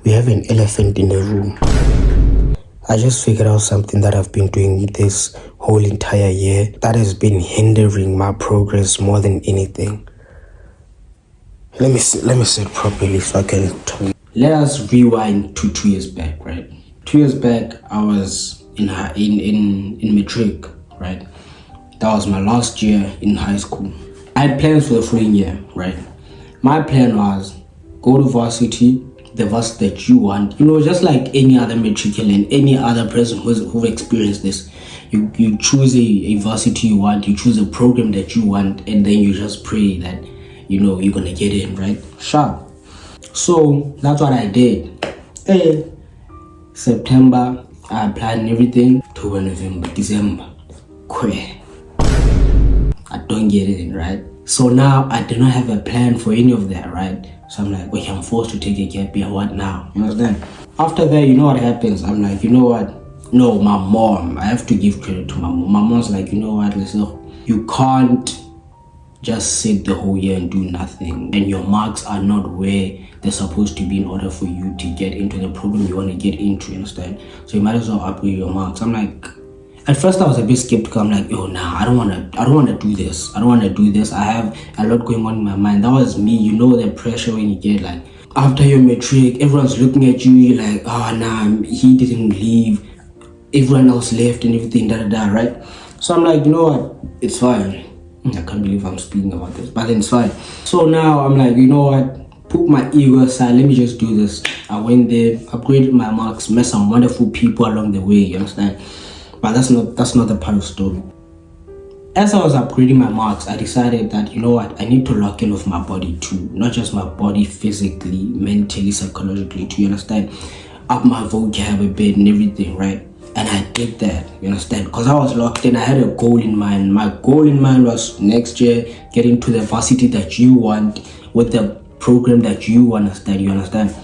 we have an elephant in the room. I just figured out something that I've been doing this whole entire year that has been hindering my progress more than anything. Let me say it properly so I can tell you. Let us rewind to 2 years back, right? 2 years back, I was in matric, right? That was my last year in high school. I had plans for the following year, right? My plan was go to varsity, the varsity that you want. You know, just like any other matriculant, any other person who experienced this. You choose a varsity you want, you choose a program that you want, and then you just pray that, you know, you're gonna get in, right? Sharp. So that's what I did. September, I applied and everything. October, November, December. I don't get it, right? So now I do not have a plan for any of that, right? So I'm like, okay, I'm forced to take a gap year. What now? You understand? After that, you know what happens? I'm like, you know what? No, my mom. I have to give credit to my mom. My mom's like, you know what? Listen, you can't just sit the whole year and do nothing. And your marks are not where they're supposed to be in order for you to get into the program you want to get into, you understand? So you might as well upgrade your marks. I'm like, at first I was a bit skeptical. I'm like, oh nah, I don't wanna do this. I don't wanna do this. I have a lot going on in my mind. That was me, you know, the pressure when you get like after your matric, everyone's looking at you, you're like, oh nah, he didn't leave, everyone else left and everything, right? So I'm like, you know what, it's fine. I can't believe I'm speaking about this, but then it's fine. So now I'm like, you know what, put my ego aside, let me just do this. I went there, upgraded my marks, met some wonderful people along the way, you understand? But that's not the part of the story. As I was upgrading my marks, I decided that, you know what, I need to lock in with my body too. Not just my body physically, mentally, psychologically too, you understand? Up my vocab a bit and everything, right? And I did that, you understand? Because I was locked in, I had a goal in mind. My goal in mind was next year, get into the varsity that you want with the program that you want to study, you understand?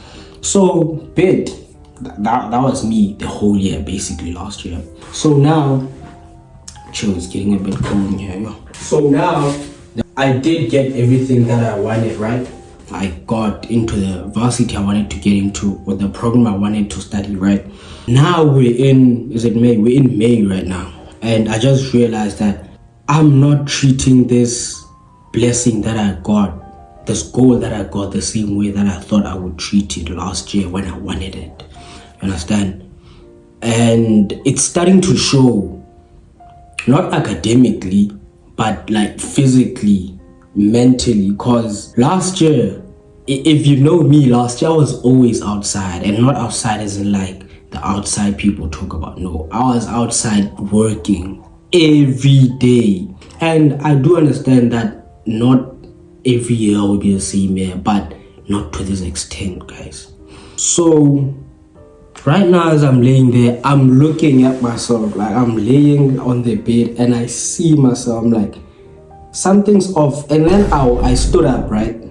So, that was me the whole year, basically, last year. So now, chill, it's getting a bit cold in here, yo. So now, I did get everything that I wanted, right? I got into the varsity I wanted to get into with the program I wanted to study, right? Now we're in May? We're in May right now. And I just realized that I'm not treating this blessing that I got, this goal that I got, the same way that I thought I would treat it last year when I wanted it. You understand? And it's starting to show, not academically, but like physically, mentally, because last year, if you know me, last year I was always outside, and not outside as in like the outside people talk about. No, I was outside working every day. And I do understand that not every year will be the same year, but not to this extent, guys. So right now as I'm laying there, I'm looking at myself, like I'm laying on the bed and I see myself, I'm like, something's off. And then I stood up, right?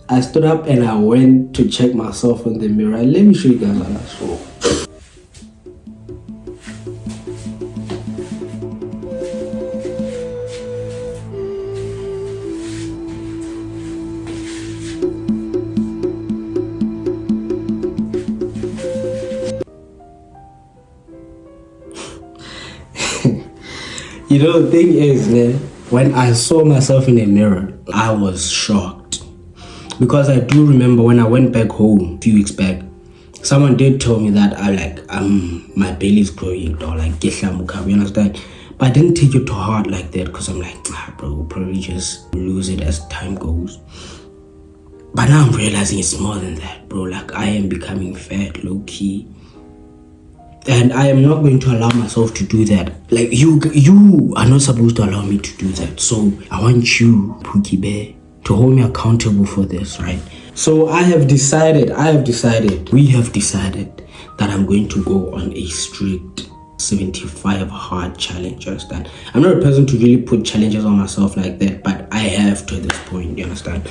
I stood up and I went to check myself in the mirror. Let me show you guys how I saw. You know, the thing is, man, when I saw myself in the mirror, I was shocked. Because I do remember when I went back home a few weeks back, someone did tell me that my belly's growing, or like, you understand? But I didn't take it to heart like that, because I'm like, bro, we'll probably just lose it as time goes. But now I'm realizing it's more than that, bro. Like, I am becoming fat, low-key. And I am not going to allow myself to do that. Like, you are not supposed to allow me to do that. So I want you, Pookie Bear, to hold me accountable for this, right? So we have decided that I'm going to go on a strict 75 hard challenge, you understand? I'm not a person to really put challenges on myself like that, but I have to this point, you understand?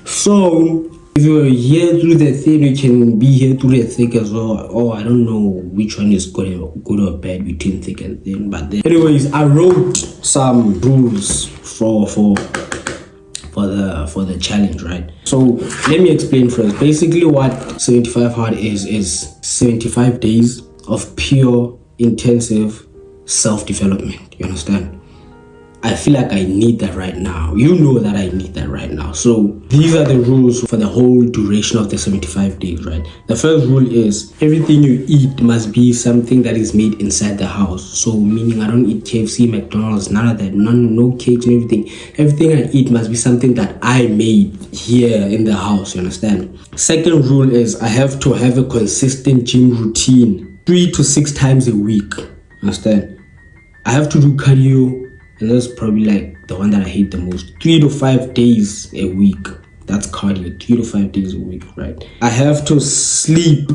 So if you're here through the thing, you can be here through the thick as well. Oh, I don't know which one is good or bad between thick and thin, but then anyways, I wrote some rules for for the challenge, right? So let me explain first. Basically what 75 hard is 75 days of pure intensive self-development. You understand? I feel like I need that right now. You know that I need that right now. So these are the rules for the whole duration of the 75 days, right? The first rule is everything you eat must be something that is made inside the house. So meaning I don't eat KFC, McDonald's, none of that, no cakes and everything. Everything I eat must be something that I made here in the house, you understand? Second rule is I have to have a consistent gym routine 3 to 6 times a week, understand? I have to do cardio. And that's probably like the one that I hate the most. 3 to 5 days a week. That's cardio. 3 to 5 days a week, right? I have to sleep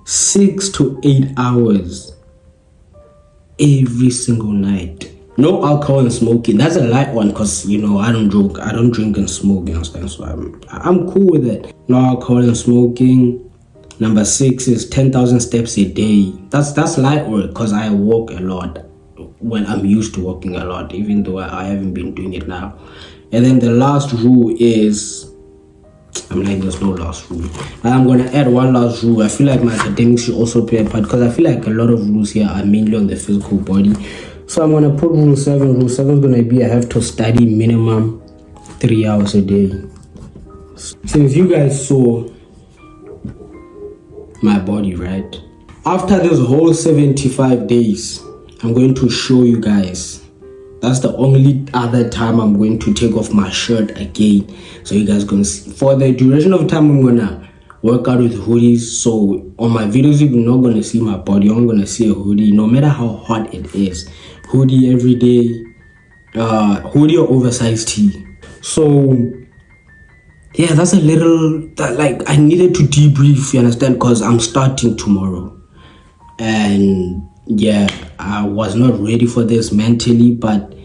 6 to 8 hours every single night. No alcohol and smoking. That's a light one because, you know, I don't drink and smoke, you understand? So I'm cool with it. No alcohol and smoking. Number 6 is 10,000 steps a day. That's light work because I walk a lot. When I'm used to walking a lot, even though I haven't been doing it now. And then the last rule is, I'm like, there's no last rule. But I'm going to add one last rule. I feel like my academics should also play a part because I feel like a lot of rules here are mainly on the physical body. So I'm going to put rule 7. Rule 7 is going to be I have to study minimum 3 hours a day. Since you guys saw my body, right? After this whole 75 days, I'm going to show you guys. That's the only other time I'm going to take off my shirt again. So you guys gonna see. For the duration of time, I'm gonna work out with hoodies. So on my videos, you're not gonna see my body. I'm gonna see a hoodie, no matter how hot it is. Hoodie every day. Hoodie or oversized tee. So yeah, that's a little like I needed to debrief. You understand? Because I'm starting tomorrow, and yeah, I was not ready for this mentally, but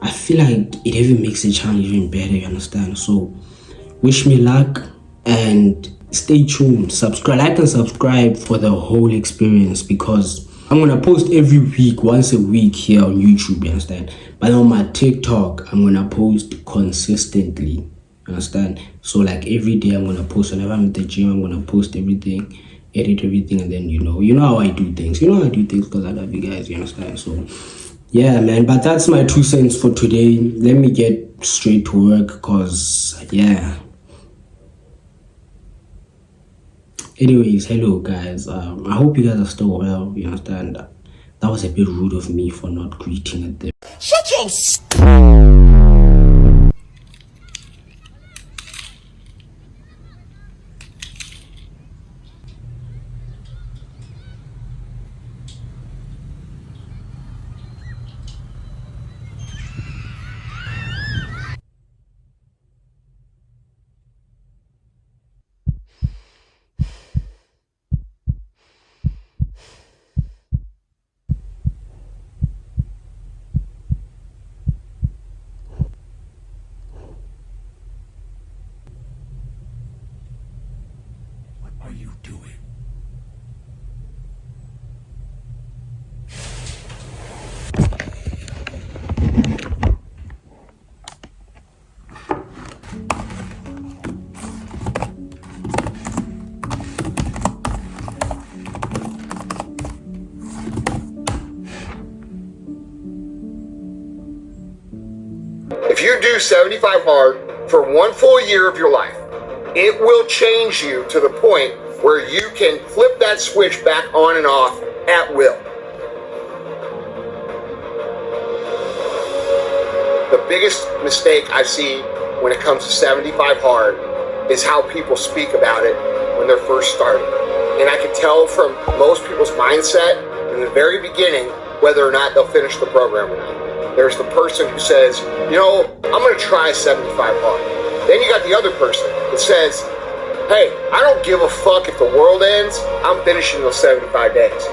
I feel like it even makes the challenge even better, you understand? So wish me luck and stay tuned. Like and subscribe for the whole experience because I'm gonna post every week, once a week here on YouTube, you understand? But on my TikTok, I'm gonna post consistently, you understand? So like every day I'm gonna post. Whenever I'm at the gym, I'm gonna post everything, edit everything, and then you know how I do things. You know how I do things because I love you guys, you understand? So yeah, man, but that's my 2 cents for today. Let me get straight to work because yeah. Anyways, hello guys. I hope you guys are still well, you understand? That was a bit rude of me for not greeting at them. Shut your are you doing? If you do 75 hard for 1 full year of your life, it will change you to the point where you can flip that switch back on and off at will. The biggest mistake I see when it comes to 75 hard is how people speak about it when they're first starting. And I can tell from most people's mindset in the very beginning whether or not they'll finish the program or not. There's the person who says, you know, I'm going to try 75 hard. Then you got the other person that says, hey, I don't give a fuck if the world ends, I'm finishing those 75 days.